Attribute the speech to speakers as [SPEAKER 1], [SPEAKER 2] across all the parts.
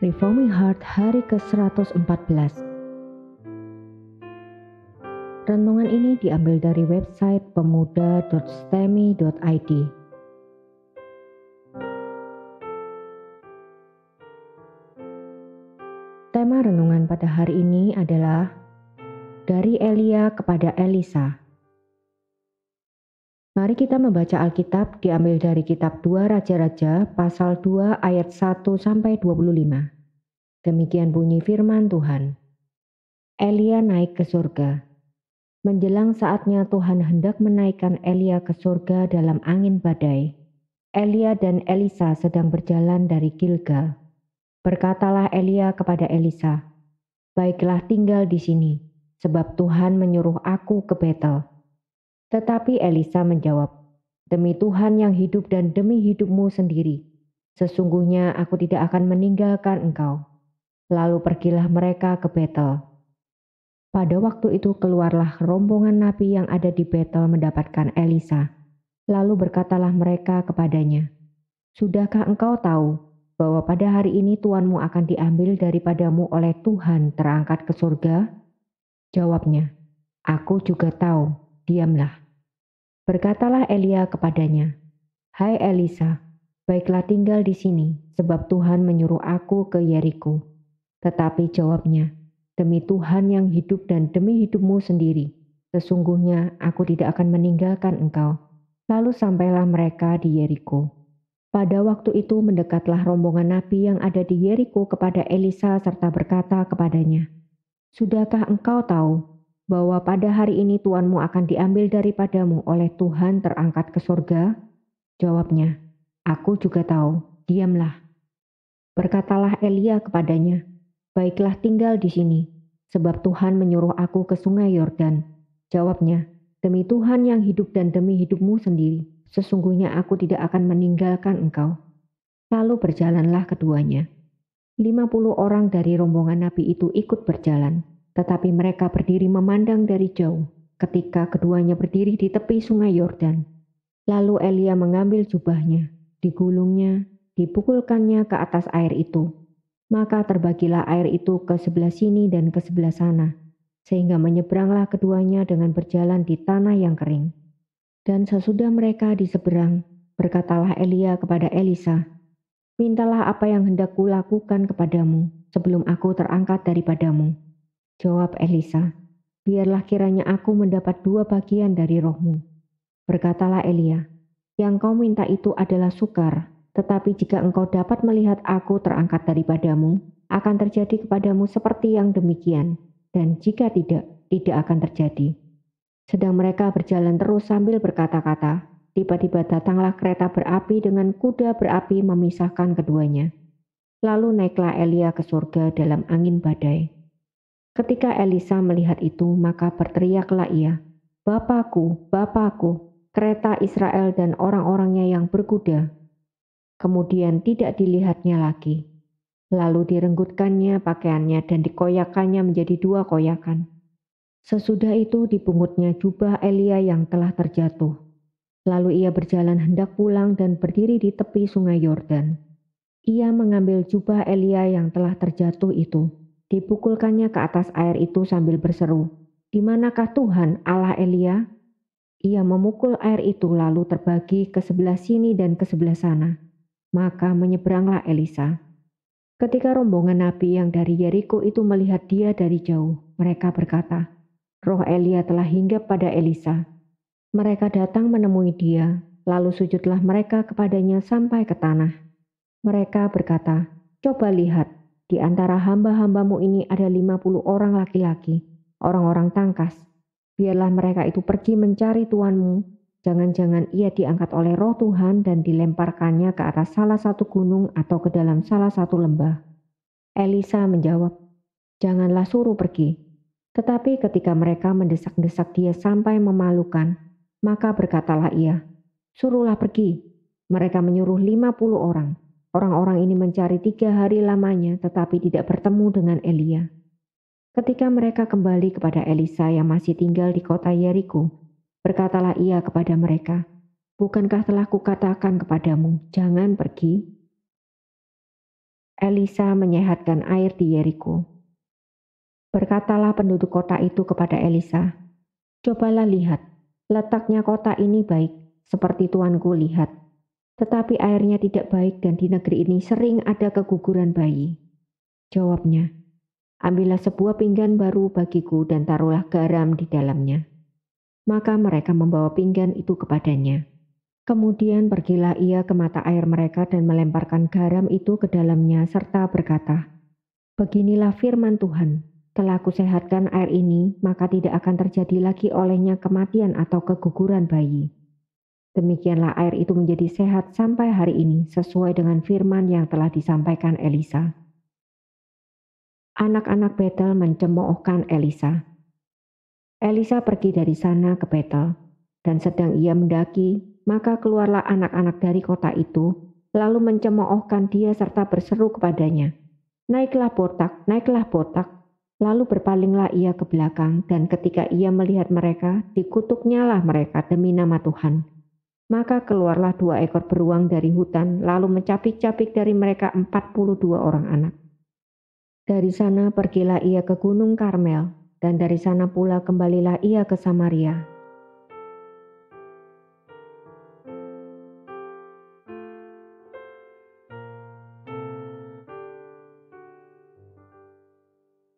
[SPEAKER 1] Reforming Heart hari ke-114. Renungan ini diambil dari website pemuda.stemi.id. Tema renungan pada hari ini adalah dari Elia kepada Elisa. Mari kita membaca Alkitab diambil dari kitab 2 Raja-Raja pasal 2 ayat 1-25. Demikian bunyi firman Tuhan. Elia naik ke surga. Menjelang saatnya Tuhan hendak menaikkan Elia ke surga dalam angin badai. Elia dan Elisa sedang berjalan dari Gilgal. Berkatalah Elia kepada Elisa, "Baiklah tinggal di sini, sebab Tuhan menyuruh aku ke Betel." Tetapi Elisa menjawab, "Demi Tuhan yang hidup dan demi hidupmu sendiri, sesungguhnya aku tidak akan meninggalkan engkau." Lalu pergilah mereka ke Betel. Pada waktu itu keluarlah rombongan nabi yang ada di Betel mendapatkan Elisa. Lalu berkatalah mereka kepadanya, "Sudahkah engkau tahu bahwa pada hari ini tuanmu akan diambil daripadamu oleh Tuhan terangkat ke surga?" Jawabnya, "Aku juga tahu, diamlah." Berkatalah Elia kepadanya, "Hai Elisa, baiklah tinggal di sini, sebab Tuhan menyuruh aku ke Yeriko." Tetapi jawabnya, "Demi Tuhan yang hidup dan demi hidupmu sendiri, sesungguhnya aku tidak akan meninggalkan engkau." Lalu sampailah mereka di Yeriko. Pada waktu itu mendekatlah rombongan nabi yang ada di Yeriko kepada Elisa serta berkata kepadanya, "Sudahkah engkau tahu bahwa pada hari ini tuanmu akan diambil daripadamu oleh Tuhan terangkat ke surga?" Jawabnya, "Aku juga tahu, diamlah." Berkatalah Elia kepadanya, "Baiklah tinggal di sini, sebab Tuhan menyuruh aku ke sungai Yordan." Jawabnya, "Demi Tuhan yang hidup dan demi hidupmu sendiri, sesungguhnya aku tidak akan meninggalkan engkau." Lalu berjalanlah keduanya. 50 orang dari rombongan nabi itu ikut berjalan, tetapi mereka berdiri memandang dari jauh ketika keduanya berdiri di tepi sungai Yordan. Lalu Elia mengambil jubahnya, digulungnya, dipukulkannya ke atas air itu. Maka terbagilah air itu ke sebelah sini dan ke sebelah sana, sehingga menyeberanglah keduanya dengan berjalan di tanah yang kering. Dan sesudah mereka di seberang, berkatalah Elia kepada Elisa, "Mintalah apa yang hendak kulakukan kepadamu sebelum aku terangkat daripadamu." Jawab Elisa, "Biarlah kiranya aku mendapat 2 bagian dari rohmu." Berkatalah Elia, "Yang kau minta itu adalah sukar, tetapi jika engkau dapat melihat aku terangkat daripadamu, akan terjadi kepadamu seperti yang demikian, dan jika tidak, tidak akan terjadi." Sedang mereka berjalan terus sambil berkata-kata, tiba-tiba datanglah kereta berapi dengan kuda berapi memisahkan keduanya. Lalu naiklah Elia ke surga dalam angin badai. Ketika Elisa melihat itu, maka berteriaklah ia, "Bapakku, Bapakku, kereta Israel dan orang-orangnya yang berkuda." Kemudian tidak dilihatnya lagi. Lalu direnggutkannya pakaiannya dan dikoyakannya menjadi 2 koyakan. Sesudah itu dipungutnya jubah Elia yang telah terjatuh. Lalu ia berjalan hendak pulang dan berdiri di tepi sungai Yordan. Ia mengambil jubah Elia yang telah terjatuh itu, dipukulkannya ke atas air itu sambil berseru, "Di manakah Tuhan Allah Elia?" Ia memukul air itu lalu terbagi ke sebelah sini dan ke sebelah sana. Maka menyeberanglah Elisa. Ketika rombongan nabi yang dari Yeriko itu melihat dia dari jauh, mereka berkata, "Roh Elia telah hinggap pada Elisa." Mereka datang menemui dia, lalu sujudlah mereka kepadanya sampai ke tanah. Mereka berkata, "Coba lihat, di antara hamba-hambamu ini ada 50 orang laki-laki, orang-orang tangkas. Biarlah mereka itu pergi mencari tuanmu. Jangan-jangan ia diangkat oleh roh Tuhan dan dilemparkannya ke atas salah satu gunung atau ke dalam salah satu lembah." Elisa menjawab, "Janganlah suruh pergi." Tetapi ketika mereka mendesak-desak dia sampai memalukan, maka berkatalah ia, "Suruhlah pergi." Mereka menyuruh 50 orang. Orang-orang ini mencari 3 hari lamanya tetapi tidak bertemu dengan Elia. Ketika mereka kembali kepada Elisa yang masih tinggal di kota Yeriko, berkatalah ia kepada mereka, "Bukankah telah kukatakan kepadamu, jangan pergi?" Elisa menyehatkan air di Yeriko. Berkatalah penduduk kota itu kepada Elisa, "Cobalah lihat, letaknya kota ini baik, seperti tuanku lihat. Tetapi airnya tidak baik dan di negeri ini sering ada keguguran bayi." Jawabnya, "Ambillah sebuah pinggan baru bagiku dan taruhlah garam di dalamnya." Maka mereka membawa pinggan itu kepadanya. Kemudian pergilah ia ke mata air mereka dan melemparkan garam itu ke dalamnya serta berkata, "Beginilah firman Tuhan, telah kusehatkan air ini, maka tidak akan terjadi lagi olehnya kematian atau keguguran bayi." Demikianlah air itu menjadi sehat sampai hari ini sesuai dengan firman yang telah disampaikan Elisa. Anak-anak Betel mencemoohkan Elisa. Elisa pergi dari sana ke Betel, dan sedang ia mendaki, maka keluarlah anak-anak dari kota itu, lalu mencemoohkan dia serta berseru kepadanya, naiklah botak. Lalu berpalinglah ia ke belakang, dan ketika ia melihat mereka, dikutuknyalah mereka demi nama Tuhan. Maka keluarlah 2 ekor beruang dari hutan, lalu mencapik-capik dari mereka 42 orang anak. Dari sana pergilah ia ke Gunung Karmel, dan dari sana pula kembalilah ia ke Samaria.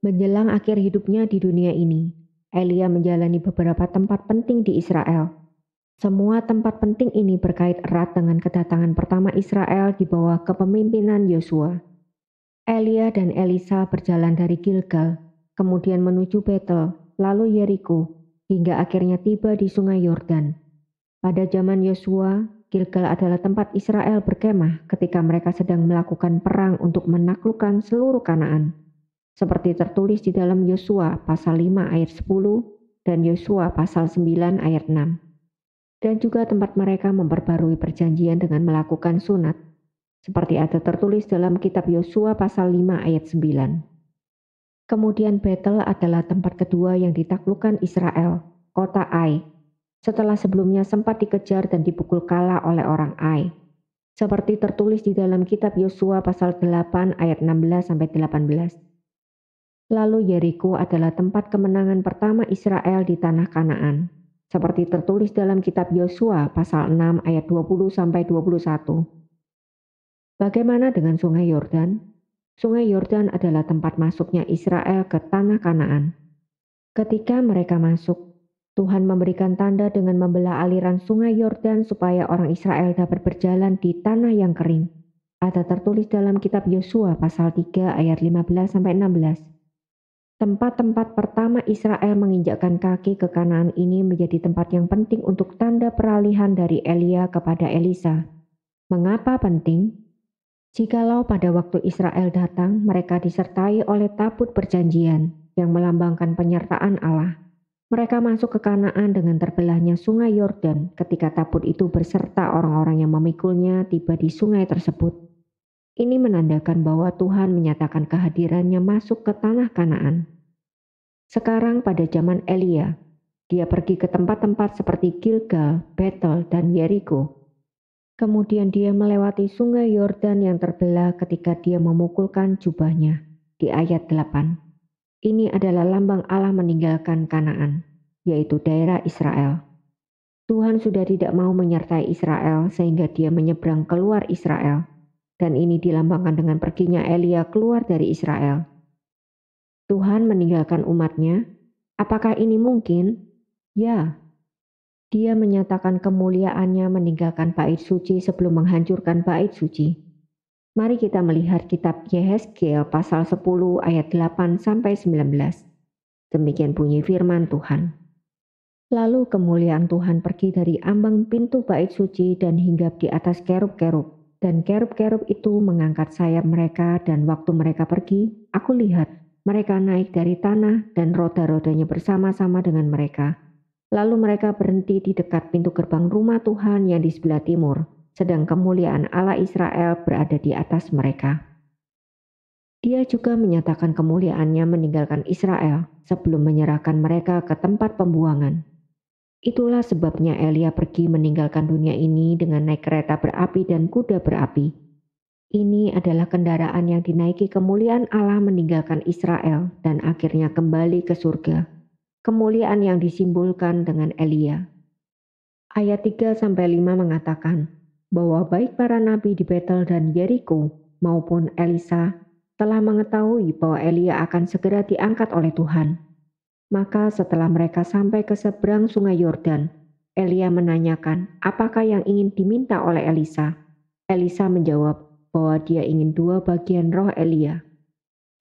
[SPEAKER 1] Menjelang akhir hidupnya di dunia ini, Elia menjalani beberapa tempat penting di Israel. Semua tempat penting ini berkait erat dengan kedatangan pertama Israel di bawah kepemimpinan Yosua. Elia dan Elisa berjalan dari Gilgal, kemudian menuju Betel, lalu Yeriko, hingga akhirnya tiba di Sungai Yordan. Pada zaman Yosua, Gilgal adalah tempat Israel berkemah ketika mereka sedang melakukan perang untuk menaklukkan seluruh Kanaan. Seperti tertulis di dalam Yosua pasal 5 ayat 10 dan Yosua pasal 9 ayat 6. Dan juga tempat mereka memperbarui perjanjian dengan melakukan sunat, seperti ada tertulis dalam kitab Yosua pasal 5 ayat 9. Kemudian Betel adalah tempat kedua yang ditaklukkan Israel, kota Ai, setelah sebelumnya sempat dikejar dan dipukul kalah oleh orang Ai. Seperti tertulis di dalam kitab Yosua pasal 8 ayat 16-18. Lalu Yeriko adalah tempat kemenangan pertama Israel di tanah Kanaan, seperti tertulis dalam kitab Yosua pasal 6 ayat 20-21. Bagaimana dengan Sungai Yordan? Sungai Yordan adalah tempat masuknya Israel ke tanah Kanaan. Ketika mereka masuk, Tuhan memberikan tanda dengan membelah aliran Sungai Yordan supaya orang Israel dapat berjalan di tanah yang kering. Ada tertulis dalam kitab Yosua pasal 3 ayat 15-16. Tempat-tempat pertama Israel menginjakkan kaki ke Kanaan ini menjadi tempat yang penting untuk tanda peralihan dari Elia kepada Elisa. Mengapa penting? Jikalau pada waktu Israel datang, mereka disertai oleh tabut perjanjian yang melambangkan penyertaan Allah. Mereka masuk ke Kanaan dengan terbelahnya Sungai Yordan ketika tabut itu berserta orang-orang yang memikulnya tiba di sungai tersebut. Ini menandakan bahwa Tuhan menyatakan kehadirannya masuk ke tanah Kanaan. Sekarang pada zaman Elia, dia pergi ke tempat-tempat seperti Gilgal, Betel, dan Yeriko. Kemudian dia melewati Sungai Yordan yang terbelah ketika dia memukulkan jubahnya di ayat 8. Ini adalah lambang Allah meninggalkan Kanaan, yaitu daerah Israel. Tuhan sudah tidak mau menyertai Israel sehingga dia menyeberang keluar Israel. Dan ini dilambangkan dengan perginya Elia keluar dari Israel. Tuhan meninggalkan umatnya. Apakah ini mungkin? Ya. Dia menyatakan kemuliaannya meninggalkan bait suci sebelum menghancurkan bait suci. Mari kita melihat kitab Yehezkiel pasal 10 ayat 8-19. Demikian bunyi firman Tuhan. Lalu kemuliaan Tuhan pergi dari ambang pintu bait suci dan hinggap di atas kerub-kerub. Dan kerub-kerub itu mengangkat sayap mereka dan waktu mereka pergi, aku lihat mereka naik dari tanah dan roda-rodanya bersama-sama dengan mereka. Lalu mereka berhenti di dekat pintu gerbang rumah Tuhan yang di sebelah timur, sedang kemuliaan Allah Israel berada di atas mereka. Dia juga menyatakan kemuliaannya meninggalkan Israel sebelum menyerahkan mereka ke tempat pembuangan. Itulah sebabnya Elia pergi meninggalkan dunia ini dengan naik kereta berapi dan kuda berapi. Ini adalah kendaraan yang dinaiki kemuliaan Allah meninggalkan Israel dan akhirnya kembali ke surga. Kemuliaan yang disimbolkan dengan Elia. Ayat 3-5 mengatakan bahwa baik para nabi di Betel dan Yeriko maupun Elisa telah mengetahui bahwa Elia akan segera diangkat oleh Tuhan. Maka setelah mereka sampai ke seberang sungai Yordan, Elia menanyakan apakah yang ingin diminta oleh Elisa. Elisa menjawab bahwa dia ingin 2 bagian roh Elia.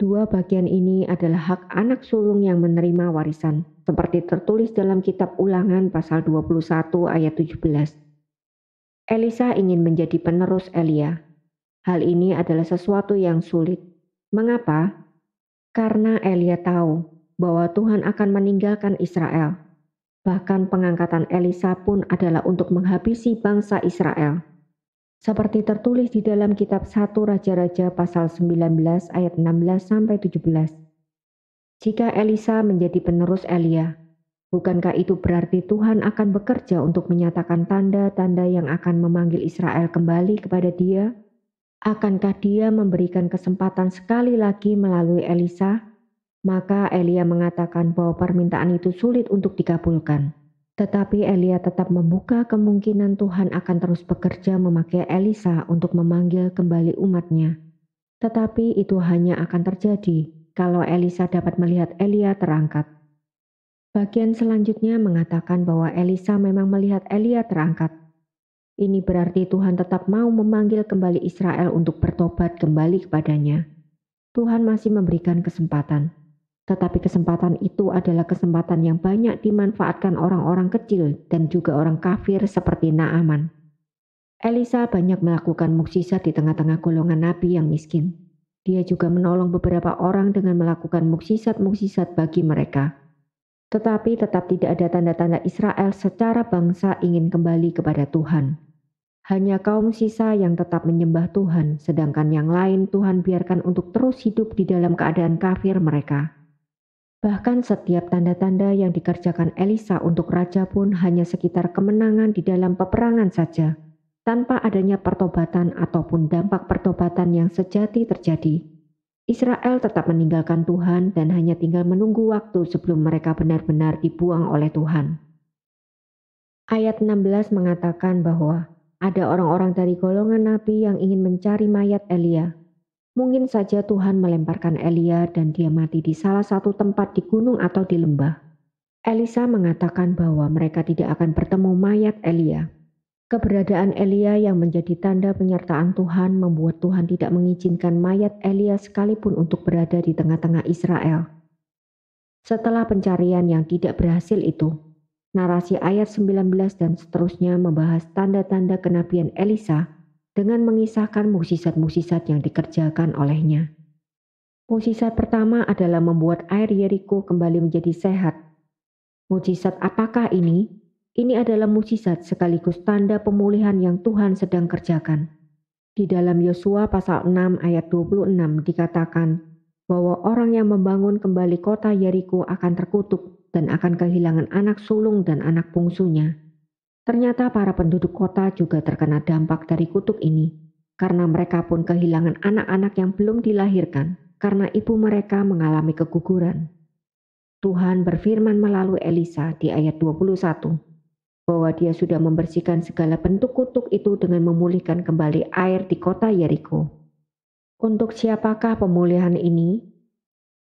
[SPEAKER 1] 2 bagian ini adalah hak anak sulung yang menerima warisan, seperti tertulis dalam kitab Ulangan pasal 21 ayat 17. Elisa ingin menjadi penerus Elia. Hal ini adalah sesuatu yang sulit. Mengapa? Karena Elia tahu bahwa Tuhan akan meninggalkan Israel. Bahkan pengangkatan Elisa pun adalah untuk menghabisi bangsa Israel. Seperti tertulis di dalam kitab 1 Raja-Raja pasal 19 ayat 16-17. Jika Elisa menjadi penerus Elia, bukankah itu berarti Tuhan akan bekerja untuk menyatakan tanda-tanda yang akan memanggil Israel kembali kepada Dia? Akankah Dia memberikan kesempatan sekali lagi melalui Elisa? Maka Elia mengatakan bahwa permintaan itu sulit untuk dikabulkan. Tetapi Elia tetap membuka kemungkinan Tuhan akan terus bekerja memakai Elisa untuk memanggil kembali umatnya. Tetapi itu hanya akan terjadi kalau Elisa dapat melihat Elia terangkat. Bagian selanjutnya mengatakan bahwa Elisa memang melihat Elia terangkat. Ini berarti Tuhan tetap mau memanggil kembali Israel untuk bertobat kembali kepadanya. Tuhan masih memberikan kesempatan. Tetapi kesempatan itu adalah kesempatan yang banyak dimanfaatkan orang-orang kecil dan juga orang kafir seperti Naaman. Elisa banyak melakukan mukjizat di tengah-tengah golongan nabi yang miskin. Dia juga menolong beberapa orang dengan melakukan mukjizat-mukjizat bagi mereka. Tetapi tetap tidak ada tanda-tanda Israel secara bangsa ingin kembali kepada Tuhan. Hanya kaum sisa yang tetap menyembah Tuhan, sedangkan yang lain Tuhan biarkan untuk terus hidup di dalam keadaan kafir mereka. Bahkan setiap tanda-tanda yang dikerjakan Elisa untuk raja pun hanya sekitar kemenangan di dalam peperangan saja, tanpa adanya pertobatan ataupun dampak pertobatan yang sejati terjadi. Israel tetap meninggalkan Tuhan dan hanya tinggal menunggu waktu sebelum mereka benar-benar dibuang oleh Tuhan. Ayat 16 mengatakan bahwa ada orang-orang dari golongan nabi yang ingin mencari mayat Elia. Mungkin saja Tuhan melemparkan Elia dan dia mati di salah satu tempat di gunung atau di lembah. Elisa mengatakan bahwa mereka tidak akan bertemu mayat Elia. Keberadaan Elia yang menjadi tanda penyertaan Tuhan membuat Tuhan tidak mengizinkan mayat Elia sekalipun untuk berada di tengah-tengah Israel. Setelah pencarian yang tidak berhasil itu, narasi ayat 19 dan seterusnya membahas tanda-tanda kenabian Elisa dengan mengisahkan mukjizat-mukjizat yang dikerjakan olehnya. Mukjizat pertama adalah membuat air Yeriko kembali menjadi sehat. Mukjizat apakah ini? Ini adalah mukjizat sekaligus tanda pemulihan yang Tuhan sedang kerjakan. Di dalam Yosua pasal 6 ayat 26 dikatakan bahwa orang yang membangun kembali kota Yeriko akan terkutuk dan akan kehilangan anak sulung dan anak bungsunya. Ternyata para penduduk kota juga terkena dampak dari kutuk ini, karena mereka pun kehilangan anak-anak yang belum dilahirkan, karena ibu mereka mengalami keguguran. Tuhan berfirman melalui Elisa di ayat 21, bahwa dia sudah membersihkan segala bentuk kutuk itu dengan memulihkan kembali air di kota Yeriko. Untuk siapakah pemulihan ini?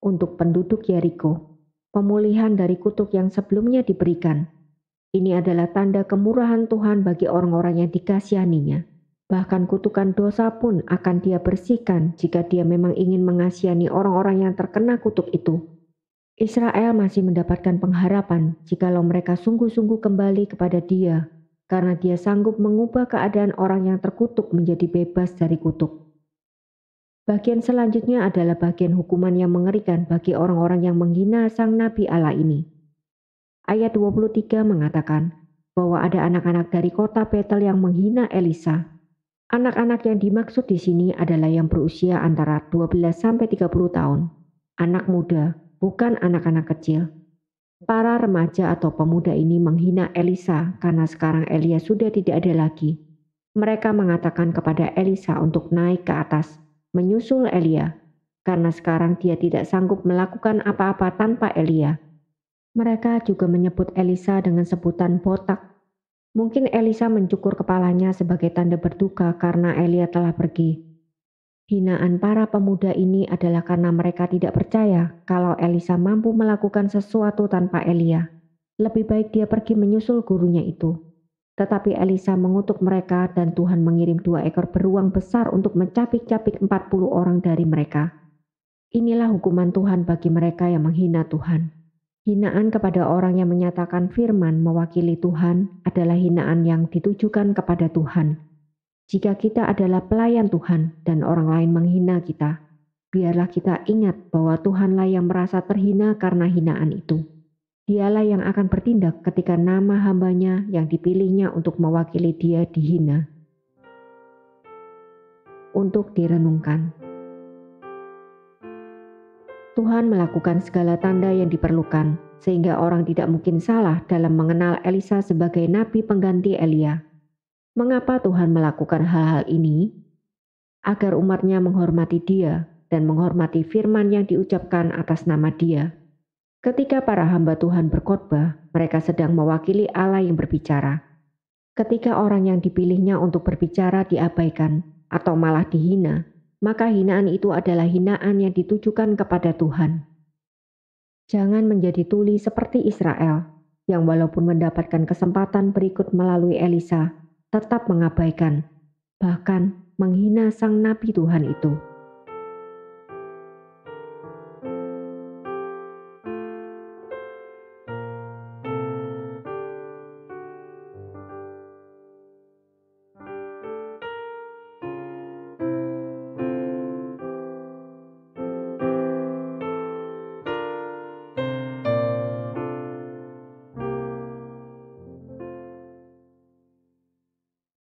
[SPEAKER 1] Untuk penduduk Yeriko. Pemulihan dari kutuk yang sebelumnya diberikan. Ini adalah tanda kemurahan Tuhan bagi orang-orang yang dikasihaninya. Bahkan kutukan dosa pun akan dia bersihkan jika dia memang ingin mengasihani orang-orang yang terkena kutuk itu. Israel masih mendapatkan pengharapan jikalau mereka sungguh-sungguh kembali kepada Dia, karena Dia sanggup mengubah keadaan orang yang terkutuk menjadi bebas dari kutuk. Bagian selanjutnya adalah bagian hukuman yang mengerikan bagi orang-orang yang menghina sang Nabi Allah ini. Ayat 23 mengatakan bahwa ada anak-anak dari kota Betel yang menghina Elisa. Anak-anak yang dimaksud di sini adalah yang berusia antara 12-30 tahun. Anak muda, bukan anak-anak kecil. Para remaja atau pemuda ini menghina Elisa karena sekarang Elia sudah tidak ada lagi. Mereka mengatakan kepada Elisa untuk naik ke atas, menyusul Elia, karena sekarang dia tidak sanggup melakukan apa-apa tanpa Elia. Mereka juga menyebut Elisa dengan sebutan botak. Mungkin Elisa mencukur kepalanya sebagai tanda berduka karena Elia telah pergi. Hinaan para pemuda ini adalah karena mereka tidak percaya kalau Elisa mampu melakukan sesuatu tanpa Elia. Lebih baik dia pergi menyusul gurunya itu. Tetapi Elisa mengutuk mereka dan Tuhan mengirim 2 ekor beruang besar untuk mencapik-capik 40 orang dari mereka. Inilah hukuman Tuhan bagi mereka yang menghina Tuhan. Hinaan kepada orang yang menyatakan firman mewakili Tuhan adalah hinaan yang ditujukan kepada Tuhan. Jika kita adalah pelayan Tuhan dan orang lain menghina kita, biarlah kita ingat bahwa Tuhanlah yang merasa terhina karena hinaan itu. Dialah yang akan bertindak ketika nama hambanya yang dipilihnya untuk mewakili dia dihina. Untuk direnungkan. Tuhan melakukan segala tanda yang diperlukan, sehingga orang tidak mungkin salah dalam mengenal Elisa sebagai nabi pengganti Elia. Mengapa Tuhan melakukan hal-hal ini? Agar umatnya menghormati dia dan menghormati firman yang diucapkan atas nama dia. Ketika para hamba Tuhan berkhotbah, mereka sedang mewakili Allah yang berbicara. Ketika orang yang dipilihnya untuk berbicara diabaikan atau malah dihina, maka hinaan itu adalah hinaan yang ditujukan kepada Tuhan. Jangan menjadi tuli seperti Israel, yang walaupun mendapatkan kesempatan berikut melalui Elisa, tetap mengabaikan, bahkan menghina sang nabi Tuhan itu.